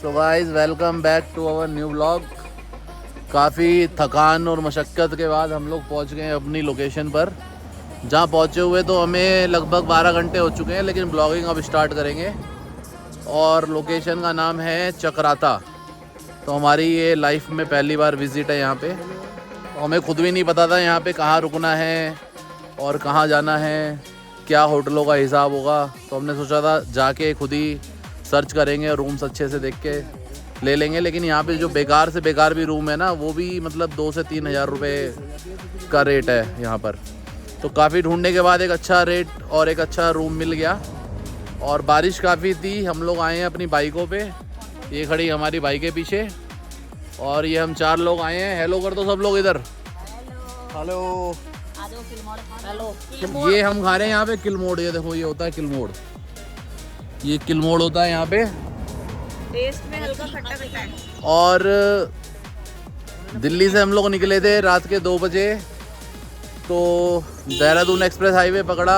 So guys welcome back to our new blog. काफ़ी थकान और मशक्क़त के बाद हम लोग पहुंच गए हैं अपनी लोकेशन पर। जहां पहुंचे हुए तो हमें लगभग 12 घंटे हो चुके हैं, लेकिन ब्लॉगिंग अब स्टार्ट करेंगे। और लोकेशन का नाम है चक्राता। तो हमारी ये लाइफ में पहली बार विज़िट है यहाँ पे। तो हमें खुद भी नहीं पता था यहाँ पे कहाँ रुकना है और कहाँ जाना है, क्या होटलों का हिसाब होगा। तो हमने सोचा था जाके खुद ही सर्च करेंगे और रूम्स अच्छे से देख के ले लेंगे। लेकिन यहाँ पे जो बेकार से बेकार भी रूम है ना, वो भी मतलब 2 से 3 हज़ार रुपये का रेट है यहाँ पर। तो काफ़ी ढूंढने के बाद एक अच्छा रेट और एक अच्छा रूम मिल गया। और बारिश काफ़ी थी। हम लोग आए हैं अपनी बाइकों पे, ये खड़ी हमारी बाइकें पीछे, और ये हम 4 लोग आए हैं। हेलो कर दो सब लोग इधर। हेलो। हेलो। ये हम खा रहे हैं यहाँ पे किलमोड़। ये देखो, ये होता है किलमोड़। ये किलमोड़ होता है यहाँ पे। टेस्ट में हल्का खट्टा खट्टा है। और दिल्ली से हम लोग निकले थे रात के 2 बजे। तो देहरादून एक्सप्रेस हाईवे पकड़ा।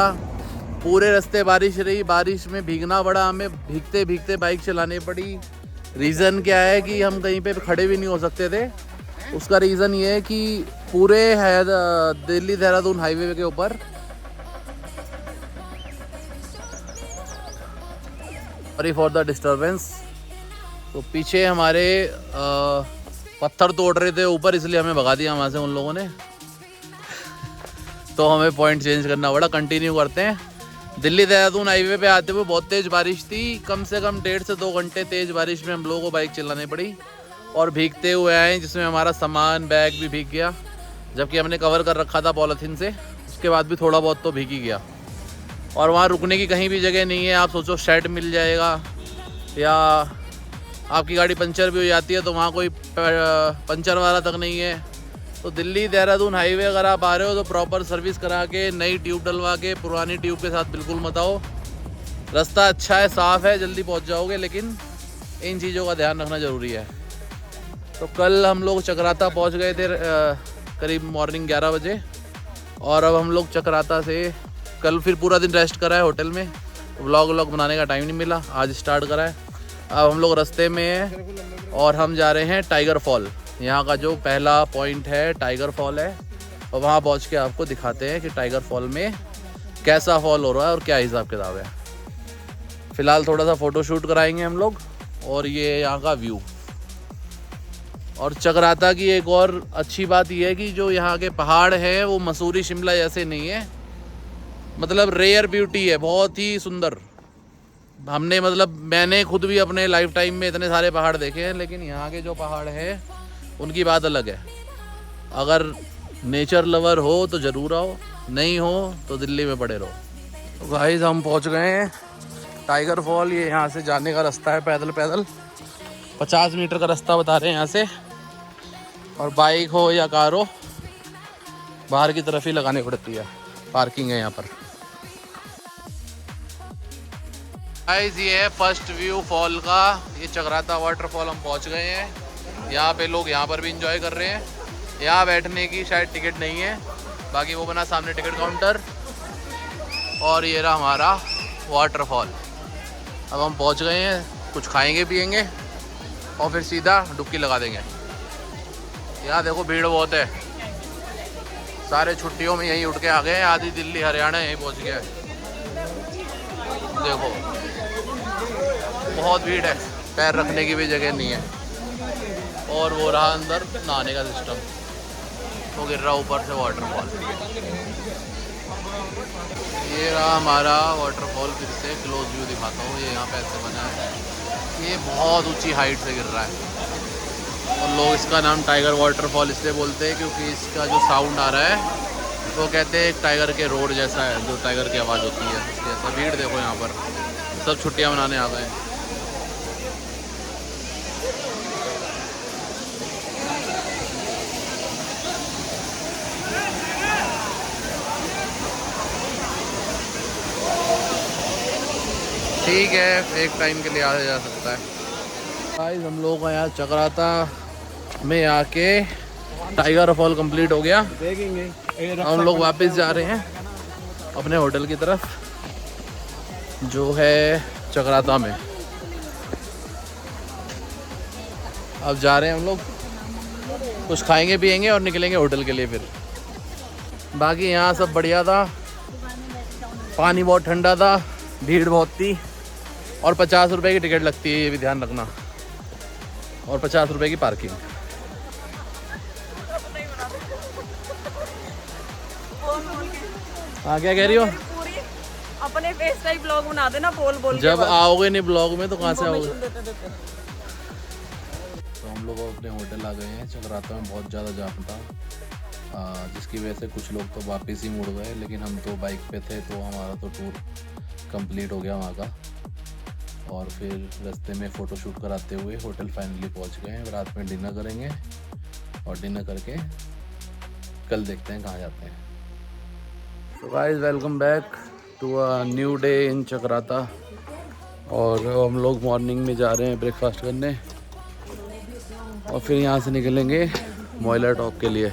पूरे रास्ते बारिश रही। बारिश में भीगना पड़ा हमें, भीगते भीगते बाइक चलानी पड़ी। रीज़न क्या है कि हम कहीं पे खड़े भी नहीं हो सकते थे। उसका रीज़न ये है कि पूरे दिल्ली देहरादून हाईवे के ऊपर सॉरी फॉर द डिस्टर्बेंस। तो पीछे हमारे पत्थर तोड़ रहे थे ऊपर, इसलिए हमें भगा दिया वहाँ से उन लोगों ने। तो हमें पॉइंट चेंज करना पड़ा। कंटिन्यू करते हैं। दिल्ली देहरादून हाईवे पे आते हुए बहुत तेज़ बारिश थी। कम से कम 1.5 से 2 घंटे तेज़ बारिश में हम लोगों को बाइक चलानी पड़ी और भीगते हुए आए, जिसमें हमारा सामान बैग भी भीग गया, जबकि हमने कवर कर रखा था पॉलीथीन से। उसके बाद भी थोड़ा बहुत तो भीग ही गया। और वहाँ रुकने की कहीं भी जगह नहीं है। आप सोचो शेड मिल जाएगा, या आपकी गाड़ी पंचर भी हो जाती है तो वहाँ कोई पंचर वाला तक नहीं है। तो दिल्ली देहरादून हाईवे अगर आप आ रहे हो तो प्रॉपर सर्विस करा के, नई ट्यूब डलवा के, पुरानी ट्यूब के साथ बिल्कुल मत आओ। रास्ता अच्छा है, साफ़ है, जल्दी पहुँच जाओगे, लेकिन इन चीज़ों का ध्यान रखना ज़रूरी है। तो कल हम लोग चक्राता पहुँच गए थे करीब मॉर्निंग 11 बजे। और अब हम लोग चक्राता से कल फिर पूरा दिन रेस्ट करा है होटल में। व्लॉग बनाने का टाइम नहीं मिला, आज स्टार्ट करा है। अब हम लोग रास्ते में हैं और हम जा रहे हैं टाइगर फॉल। यहाँ का जो पहला पॉइंट है टाइगर फॉल है, और वहाँ पहुँच के आपको दिखाते हैं कि टाइगर फॉल में कैसा फॉल हो रहा है और क्या हिसाब किताब है। फ़िलहाल थोड़ा सा फ़ोटो शूट कराएंगे हम लोग, और ये यहाँ का व्यू। और चक्राता की एक और अच्छी बात यह है कि जो यहाँ के पहाड़ हैं वो मसूरी शिमला जैसे नहीं है, मतलब रेयर ब्यूटी है, बहुत ही सुंदर। हमने मैंने खुद भी अपने लाइफ टाइम में इतने सारे पहाड़ देखे हैं, लेकिन यहाँ के जो पहाड़ हैं उनकी बात अलग है। अगर नेचर लवर हो तो ज़रूर आओ, नहीं हो तो दिल्ली में पड़े रहो। तो गाइस हम पहुँच गए हैं टाइगर फॉल। ये यहाँ से जाने का रास्ता है, पैदल 50 मीटर का रास्ता बता रहे हैं यहाँ से। और बाइक हो या कार हो, बाहर की तरफ ही लगानी पड़ती है, पार्किंग है यहाँ पर। गाइस ये है फर्स्ट व्यू फॉल का। ये चक्राता वाटरफॉल हम पहुँच गए हैं। यहाँ पे लोग यहाँ पर भी इंजॉय कर रहे हैं। यहाँ बैठने की शायद टिकट नहीं है, बाकी वो बना सामने टिकट काउंटर। और ये रहा हमारा वाटरफॉल। अब हम पहुँच गए हैं, कुछ खाएंगे पिएंगे और फिर सीधा डुबकी लगा देंगे। यहाँ देखो भीड़ बहुत है, सारे छुट्टियों में यहीं उठ के आ गए। आधी दिल्ली हरियाणा यहीं पहुँच गया है। देखो बहुत भीड़ है, पैर रखने की भी जगह नहीं है। और वो रहा अंदर नहाने का सिस्टम, वो गिर रहा ऊपर से वाटरफॉल। ये रहा हमारा वाटरफॉल। फिर से क्लोज व्यू दिखाता हूँ। ये यहाँ पे ऐसे बना है, ये बहुत ऊंची हाइट से गिर रहा है। और लोग इसका नाम टाइगर वाटरफॉल इसलिए बोलते हैं क्योंकि इसका जो साउंड आ रहा है वो कहते हैं एक टाइगर के रोड जैसा है, जो टाइगर की आवाज़ होती है उसकी। ऐसा भीड़ देखो यहाँ पर, सब छुट्टियाँ मनाने आ गए हैं। ठीक है, एक टाइम के लिए आया जा सकता है। गाइस हम लोग का यहाँ चक्राता में आके टाइगर फॉल कंप्लीट हो गया। हम लोग वापस जा रहे हैं अपने होटल की तरफ, जो है चक्राता में। अब जा रहे हैं हम लोग, कुछ खाएंगे पिएंगे और निकलेंगे होटल के लिए फिर। बाकी यहाँ सब बढ़िया था, पानी बहुत ठंडा था, भीड़ बहुत थी और 50 रुपये की टिकट लगती है, ये भी ध्यान रखना, और 50 रुपये की पार्किंग। हाँ क्या कह रही हो? पूरी अपने फेस का ही ब्लॉग बना देना, बोल बोल जब आओगे नहीं ब्लॉग में तो कहाँ से आओगे? देते। तो हम लोग अपने होटल आ गए हैं। चक्राता में बहुत ज़्यादा जाम था, जिसकी वजह से कुछ लोग तो वापस ही मुड़ गए, लेकिन हम तो बाइक पे थे तो हमारा तो टूर कंप्लीट हो गया वहाँ का। और फिर रास्ते में फ़ोटो शूट कराते हुए होटल फाइनली पहुँच गए हैं। रात में डिनर करेंगे और डिनर करके कल देखते हैं कहाँ जाते हैं। तो guys welcome back to a new day in Chakrata. और हम लोग मॉर्निंग में जा रहे हैं ब्रेकफास्ट करने और फिर यहाँ से निकलेंगे मोइला टॉप के लिए।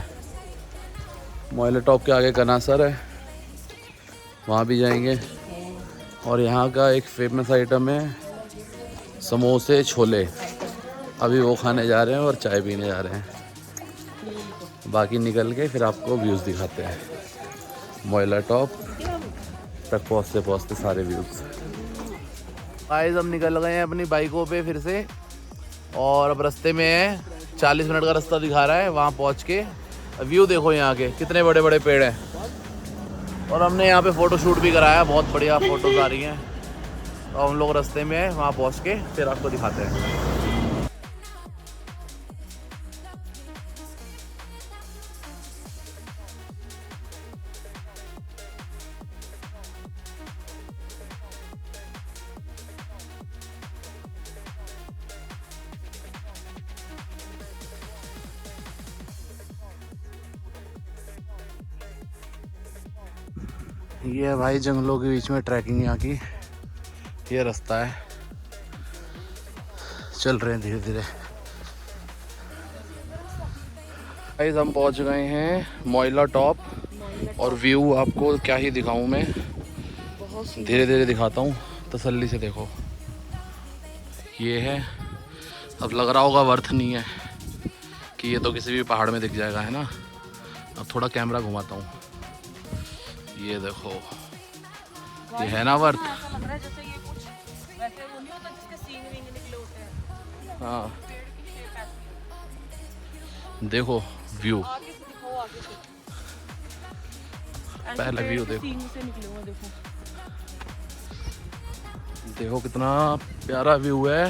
मोइला टॉप के आगे कनासर है, वहाँ भी जाएंगे। और यहाँ का एक फेमस आइटम है समोसे छोले, अभी वो खाने जा रहे हैं और चाय पीने जा रहे हैं। बाकी निकल के फिर आपको व्यूज़ दिखाते हैं मोइला टॉप तक पहुँचते सारे व्यूज़। गाइस हम निकल गए हैं अपनी बाइकों पे फिर से, और अब रास्ते में है, 40 मिनट का रास्ता दिखा रहा है। वहाँ पहुँच के व्यू देखो यहाँ के कितने बड़े बड़े पेड़ हैं। और हमने यहाँ पे फ़ोटो शूट भी कराया, बहुत बढ़िया फ़ोटोज़ आ रही हैं। तो हम लोग रास्ते में हैं, वहाँ पहुँच के फिर आपको दिखाते हैं। ये है भाई जंगलों के बीच में ट्रैकिंग यहाँ की, ये रास्ता है। चल रहे हैं धीरे धीरे। गाइस हम पहुँच गए हैं मोइला टॉप, और व्यू आपको क्या ही दिखाऊं मैं, धीरे धीरे दिखाता हूँ, तसल्ली से देखो। ये है, अब लग रहा होगा वर्थ नहीं है कि ये तो किसी भी पहाड़ में दिख जाएगा, है ना। अब थोड़ा कैमरा घुमाता हूँ, ये देखो, ये है ना वर्थ। ऐसा लग रहा है जैसे ये कुछ वैसे वो नहीं होता जिसके सींग वींग निकले होते हैं। हाँ पेड़ की शेप ऐसी है। देखो व्यू, आगे से दिखाओ, आगे से पहला पेड़ व्यू के देखो, सींग से निकले हुए देखो। देखो कितना प्यारा व्यू है।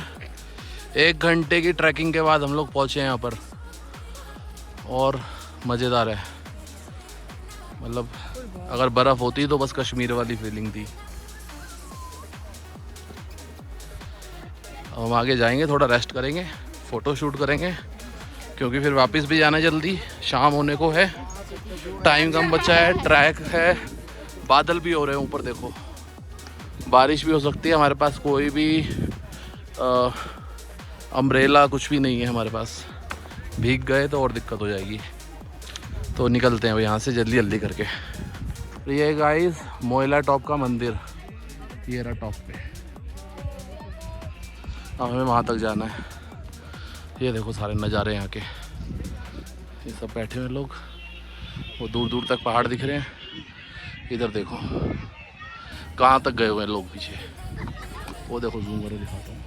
1 घंटे की ट्रैकिंग के बाद हम लोग पहुँचे हैं यहाँ पर, और मज़ेदार है। मतलब अगर बर्फ़ होती तो बस कश्मीर वाली फीलिंग थी। अब हम आगे जाएंगे, थोड़ा रेस्ट करेंगे, फ़ोटो शूट करेंगे, क्योंकि फिर वापस भी जाना जल्दी, शाम होने को है, टाइम कम बचा है, ट्रैक है, बादल भी हो रहे हैं ऊपर देखो, बारिश भी हो सकती है। हमारे पास कोई भी अम्ब्रेला कुछ भी नहीं है हमारे पास, भीग गए तो और दिक्कत हो जाएगी। तो निकलते हैं यहाँ से जल्दी जल्दी करके। तो ये गाइस मोइला टॉप का मंदिर, ये रहा टॉप पे। अब हमें वहाँ तक जाना है। ये देखो सारे नज़ारे यहाँ के, ये सब बैठे हुए लोग, वो दूर दूर तक पहाड़ दिख रहे हैं। इधर देखो कहाँ तक गए हुए हैं लोग पीछे, वो देखो जूम करके दिखाता हूँ।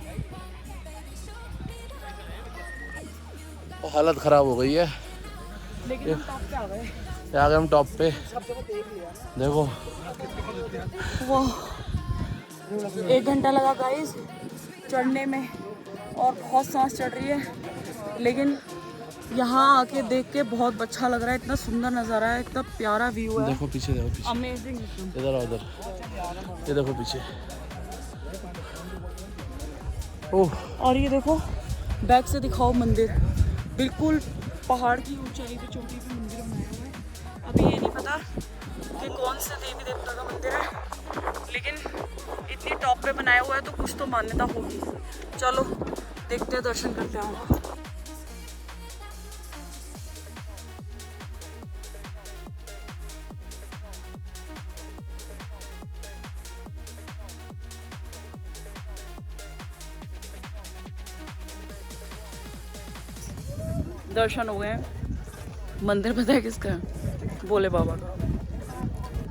हालत ख़राब हो गई है, लेकिन हम टॉप पे आ गए। आ गए हम टॉप पे, देखो। वाह, 1 घंटा लगा गाइस चढ़ने में, और बहुत सांस चढ़ रही है, लेकिन यहाँ आके देख के बहुत अच्छा लग रहा है। इतना सुंदर नज़ारा है, इतना प्यारा व्यू है। देखो पीछे, देखो पीछे, अमेजिंग। इधर और उधर, ये देखो पीछे। ओह, और ये देखो बैक से दिखाओ मंदिर, बिल्कुल पहाड़ की ऊंचाई पे, चोटी पे मंदिर बनाया हुआ है। अभी ये नहीं पता कि कौन से देवी देवता का मंदिर है, लेकिन इतनी टॉप पे बनाया हुआ है तो कुछ तो मान्यता होगी। चलो देखते हैं, दर्शन करते हैं। दर्शन हो गए हैं। मंदिर पता है किसका है? भोले बाबा का।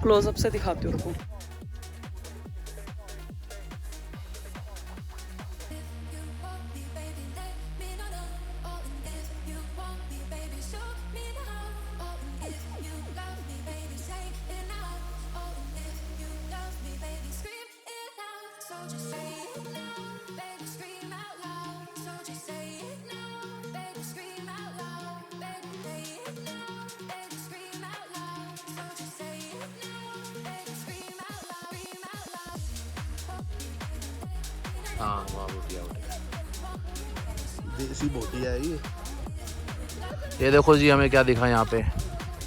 क्लोजअप से दिखाती हूँ उनको। हाँ वहाँ बोटिया देसी बोटी है ये देखो जी हमें क्या दिखा यहाँ पे,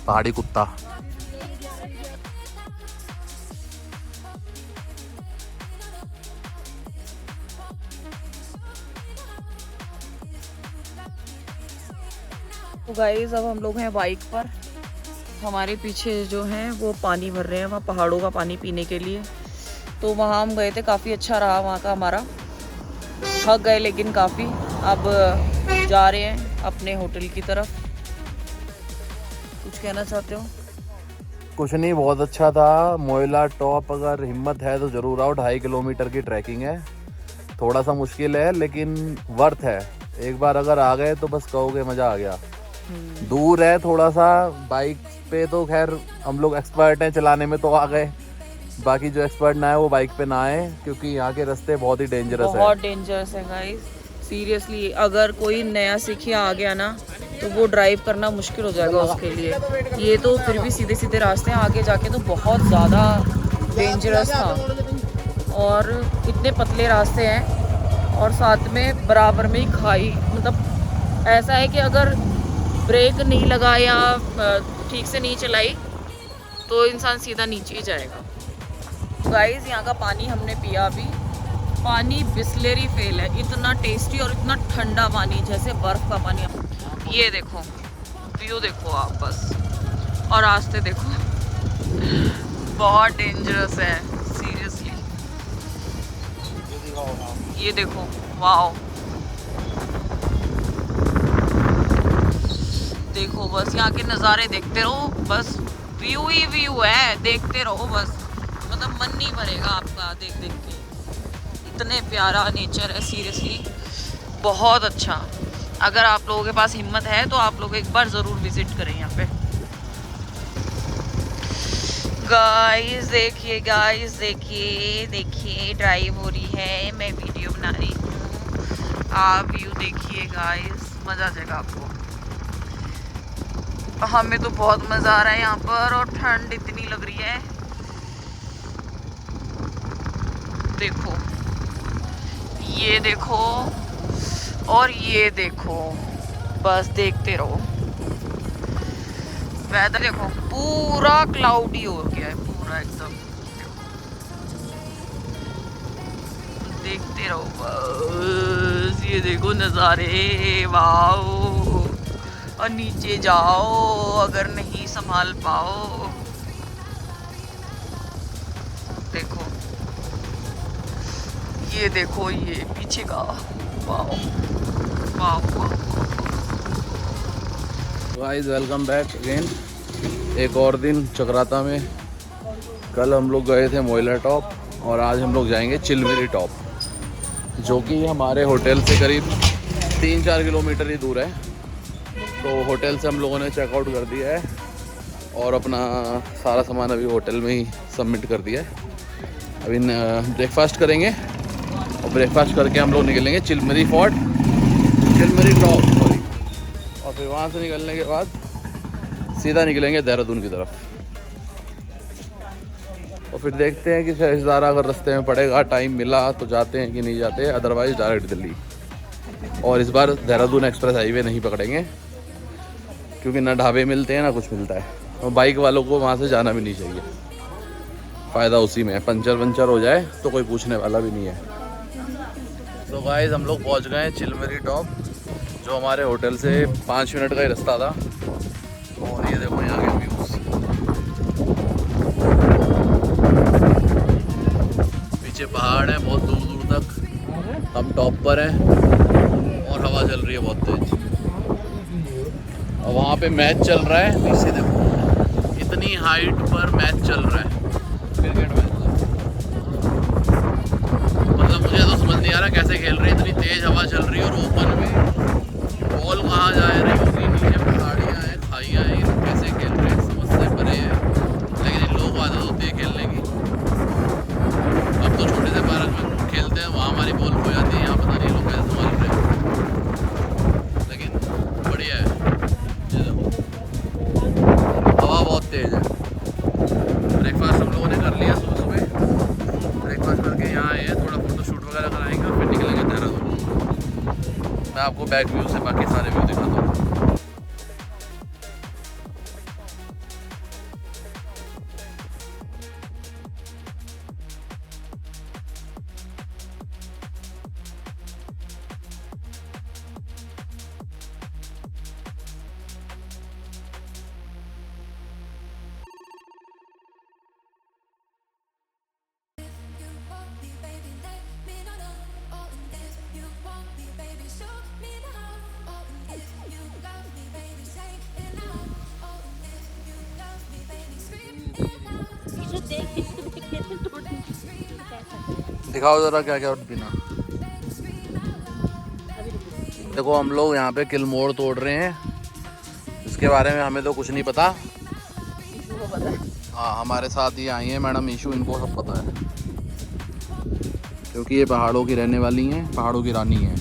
पहाड़ी कुत्ता। तो गाइस अब हम लोग हैं बाइक पर। हमारे पीछे जो है वो पानी भर रहे हैं, वहाँ पहाड़ों का पानी पीने के लिए। तो वहाँ हम गए थे, काफ़ी अच्छा रहा वहाँ का हमारा। थक गए लेकिन काफ़ी। अब जा रहे हैं अपने होटल की तरफ। कुछ कहना चाहते हो? कुछ नहीं, बहुत अच्छा था। मोइला टॉप अगर हिम्मत है तो ज़रूर आओ। 2.5 किलोमीटर की ट्रैकिंग है, थोड़ा सा मुश्किल है लेकिन वर्थ है। एक बार अगर आ गए तो बस कहोगे मज़ा आ गया। दूर है थोड़ा सा, बाइक पे तो खैर हम लोग एक्सपर्ट हैं चलाने में तो आ गए। बाकी जो एक्सपर्ट ना है वो बाइक पे ना आए, क्योंकि यहाँ के रास्ते बहुत ही डेंजरस है। बहुत डेंजरस है गाइस, सीरियसली। अगर कोई नया सीखिया आ गया ना तो वो ड्राइव करना मुश्किल हो जाएगा उसके लिए। ये तो फिर भी सीधे सीधे रास्ते हैं, आगे जाके तो बहुत ज़्यादा डेंजरस था। और इतने पतले रास्ते हैं और साथ में बराबर में ही खाई। मतलब ऐसा है कि अगर ब्रेक नहीं लगा या ठीक से नहीं चलाई तो इंसान सीधा नीचे ही जाएगा। गाइस यहाँ का पानी हमने पिया अभी, पानी बिस्लेरी फेल है। इतना टेस्टी और इतना ठंडा पानी, जैसे बर्फ का पानी। ये देखो व्यू देखो आप बस, और रास्ते देखो बहुत डेंजरस है सीरियसली। ये देखो वाओ, देखो बस यहाँ के नज़ारे देखते रहो, बस व्यू ही व्यू है, देखते रहो बस। मतलब मन नहीं भरेगा आपका देख देख के, इतने प्यारा नेचर है सीरियसली, बहुत अच्छा। अगर आप लोगों के पास हिम्मत है तो आप लोग एक बार ज़रूर विजिट करें यहाँ पे। गाइस देखिए, गाइस देखिए, देखिए ड्राइव हो रही है, मैं वीडियो बना रही हूँ, आप व्यू देखिए गाइस, मज़ा आ जाएगा आपको। हमें तो बहुत मज़ा आ रहा है यहाँ पर, और ठंड इतनी लग रही है। देखो ये देखो और ये देखो, बस देखते रहो। वेदर देखो पूरा क्लाउडी हो गया है, पूरा एकदम। देखते रहो बस, ये देखो नज़ारे, वाओ। और नीचे जाओ अगर नहीं संभाल पाओ, देखो ये देखो, ये पीछे का, wow wow. Guys welcome back again, एक और दिन चक्राता में। कल हम लोग गए थे मोइला टॉप और आज हम लोग जाएंगे चिलमिरी टॉप, जो कि हमारे होटल से करीब 3-4 किलोमीटर ही दूर है। तो होटल से हम लोगों ने चेकआउट कर दिया है और अपना सारा सामान अभी होटल में ही सबमिट कर दिया है। अभी ब्रेकफास्ट करेंगे और ब्रेकफास्ट करके हम लोग निकलेंगे चिलमिरी फोर्ट, चिलमिरी टॉप सॉरी, और फिर वहाँ से निकलने के बाद सीधा निकलेंगे देहरादून की तरफ। और फिर देखते हैं कि शहजादा अगर रास्ते में पड़ेगा, टाइम मिला तो जाते हैं कि नहीं जाते, अदरवाइज डायरेक्ट दिल्ली। और इस बार देहरादून एक्सप्रेस हाईवे नहीं पकड़ेंगे, क्योंकि ना ढाबे मिलते हैं ना कुछ मिलता है, और बाइक वालों को वहाँ से जाना भी नहीं चाहिए। फ़ायदा उसी में है, पंचर वंचर हो जाए तो कोई पूछने वाला भी नहीं है। तो गाइस हम लोग पहुँच गए हैं चिलमिरी टॉप, जो हमारे होटल से 5 मिनट का ही रास्ता था। और ये देखो यहाँ के व्यूज़, पीछे पहाड़ हैं बहुत दूर दूर तक। हम टॉप पर हैं और हवा चल रही है बहुत तेज। और वहाँ पे मैच चल रहा है, पीछे देखो इतनी हाइट पर मैच चल रहा है, क्रिकेट मैच। मतलब मुझे तो समझ नहीं आ रहा कैसे खेल रहे हैं, इतनी तेज हवा चल रही है और ओपन में बॉल कहाँ जा रही होगी, नीचे पहाड़ियाँ हैं, खाइयाँ हैं, कैसे खेल रहे हैं समझ से परे है। लेकिन इन लोगों को आदत होती है खेलने की। अब तो छोटे से पार्क में खेलते हैं, वहाँ हमारी बॉल खो जाती है, यहाँ पता नहीं लोग कैसे संभाल रहे हैं, लेकिन बढ़िया है। ये देखो हवा बहुत तेज़ है। ब्रेकफास्ट हम लोगों ने कर लिया सुबह सुबह, ब्रेकफास्ट करके यहाँ आए हैं, थोड़ा फोटोशूट वगैरह कराएंगे और फिर निकलेंगे देहरादून। मैं आपको बैक व्यू से बाकी सारे व्यू दिखाता हूँ। दिखाओ जरा क्या क्या बिना। देखो हम लोग यहाँ पे किलमोड़ तोड़ रहे हैं, इसके बारे में हमें तो कुछ नहीं पता। हाँ हमारे साथ ही आई हैं मैडम ईशू, इनको सब पता है क्योंकि ये पहाड़ों की रहने वाली हैं, पहाड़ों की रानी हैं।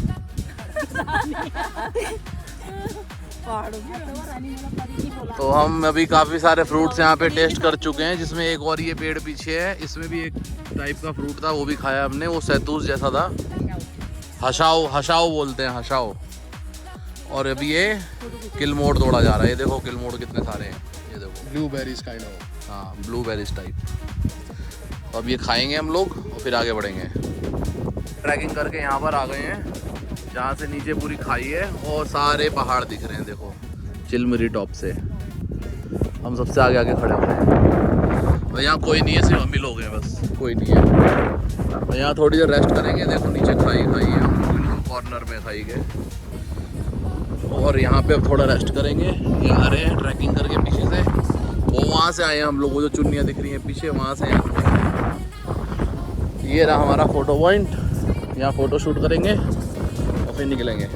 तो हम अभी काफ़ी सारे फ्रूट्स यहाँ पे टेस्ट कर चुके हैं, जिसमें एक और ये पेड़ पीछे है, इसमें भी एक टाइप का फ्रूट था, वो भी खाया हमने, वो सैतूस जैसा था, हशाओ, हशाओ बोलते हैं, हशाओ। और अभी ये किलमोड़ तोड़ा जा रहा है, ये देखो किलमोड़ कितने सारे हैं, ये देखो ब्लूबेरीज काइंड ऑफ। हाँ ब्लूबेरीज टाइप। तो अब ये खाएंगे हम लोग और फिर आगे बढ़ेंगे। ट्रैकिंग करके यहाँ पर आ गए हैं, जहाँ से नीचे पूरी खाई है और सारे पहाड़ दिख रहे हैं। देखो चिलमरी टॉप से हम सबसे आगे आगे खड़े हुए हैं और यहाँ कोई नहीं है, सिर्फ हम ही लोग हैं बस, कोई नहीं है। और यहाँ थोड़ी देर रेस्ट करेंगे। देखो नीचे खाई खाई है, हम बिल्कुल कॉर्नर में खाई गए और यहाँ पे अब थोड़ा रेस्ट करेंगे। ये आ रहे हैं ट्रैकिंग करके पीछे से, वो वहाँ से आए हैं हम लोग, वो जो चुन्नियाँ दिख रही हैं पीछे, वहाँ से यहाँ। ये रहा हमारा फ़ोटो पॉइंट, यहाँ फ़ोटो शूट करेंगे और फिर निकलेंगे।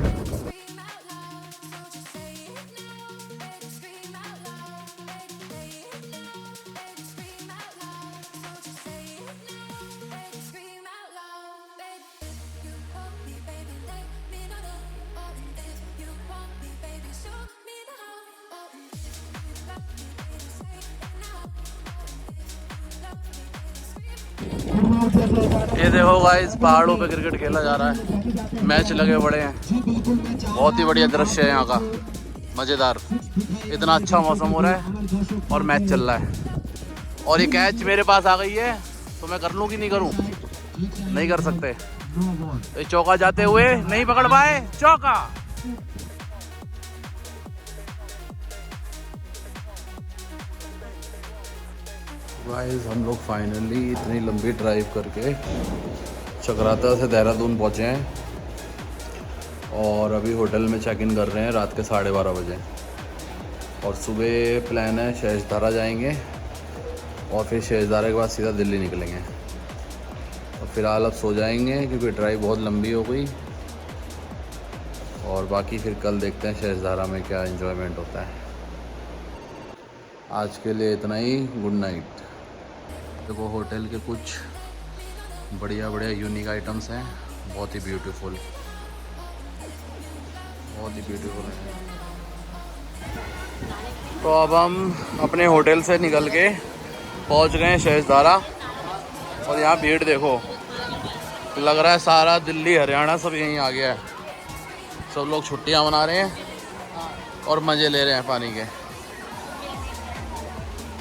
ये देखो गाइस पहाड़ों पे क्रिकेट खेला जा रहा है, मैच लगे पड़े हैं, बहुत ही बढ़िया दृश्य है यहाँ का, मज़ेदार। इतना अच्छा मौसम हो रहा है और मैच चल रहा है। और ये कैच मेरे पास आ गई है तो मैं कर लूँ कि नहीं करूँ? नहीं कर सकते। तो चौका जाते हुए नहीं पकड़ पाए, चौका। गाइस हम लोग फाइनली इतनी लंबी ड्राइव करके चक्राता से देहरादून पहुँचे हैं और अभी होटल में चेक इन कर रहे हैं रात के 12:30 बजे। और सुबह प्लान है शेषधारा जाएंगे और फिर शेषधारा के बाद सीधा दिल्ली निकलेंगे। और फिलहाल अब सो जाएंगे क्योंकि ड्राइव बहुत लंबी हो गई, और बाकी फिर कल देखते हैं शेषधारा में क्या एंजॉयमेंट होता है। आज के लिए इतना ही, गुड नाइट। देखो होटल के कुछ बढ़िया बढ़िया यूनिक आइटम्स हैं, बहुत ही ब्यूटीफुल, बहुत ही ब्यूटीफुल है। तो अब हम अपने होटल से निकल के पहुंच गए हैं शेषधारा, और यहाँ भीड़ देखो, लग रहा है सारा दिल्ली हरियाणा सब यहीं आ गया है। सब लोग छुट्टियां मना रहे हैं और मज़े ले रहे हैं पानी के।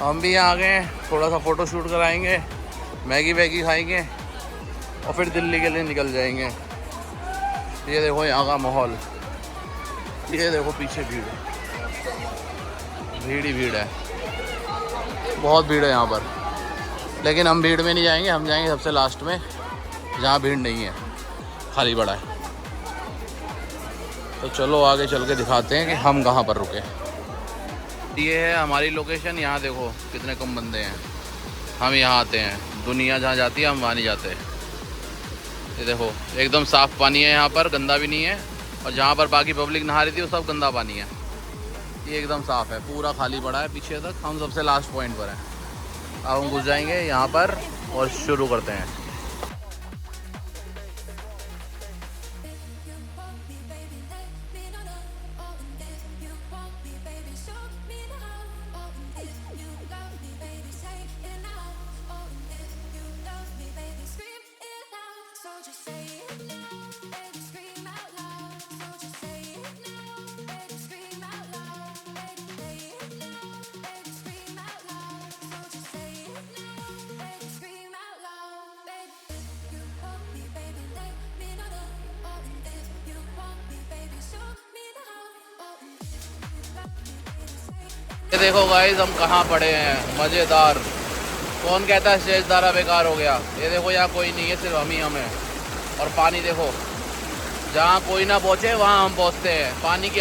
हम भी यहाँ आ गए हैं, थोड़ा सा फ़ोटो शूट कराएंगे, मैगी वैगी खाएंगे और फिर दिल्ली के लिए निकल जाएंगे। ये देखो यहाँ का माहौल, ये देखो पीछे भीड़, भीड़ ही भीड़ है, बहुत भीड़ है यहाँ पर। लेकिन हम भीड़ में नहीं जाएंगे, हम जाएंगे सबसे लास्ट में जहाँ भीड़ नहीं है, खाली पड़ा है। तो चलो आगे चल के दिखाते हैं कि हम कहाँ पर रुके। ये है हमारी लोकेशन। यहाँ देखो कितने कम बंदे हैं। हम यहाँ आते हैं, दुनिया जहाँ जाती है हम वहाँ नहीं जाते। ये देखो एकदम साफ़ पानी है यहाँ पर, गंदा भी नहीं है। और जहाँ पर बाकी पब्लिक नहा रही थी वो सब गंदा पानी है। ये एकदम साफ़ है, पूरा खाली पड़ा है पीछे तक। हम सबसे लास्ट पॉइंट पर हैं। अब हम घुस जाएंगे यहाँ पर और शुरू करते हैं। ये देखो गाइस हम कहाँ पड़े हैं, मज़ेदार। कौन कहता है शेषधारा बेकार हो गया। ये देखो यहाँ कोई नहीं है, सिर्फ हम ही हम हैं। और पानी देखो, जहाँ कोई ना पहुँचे वहाँ हम पहुँचते हैं। पानी की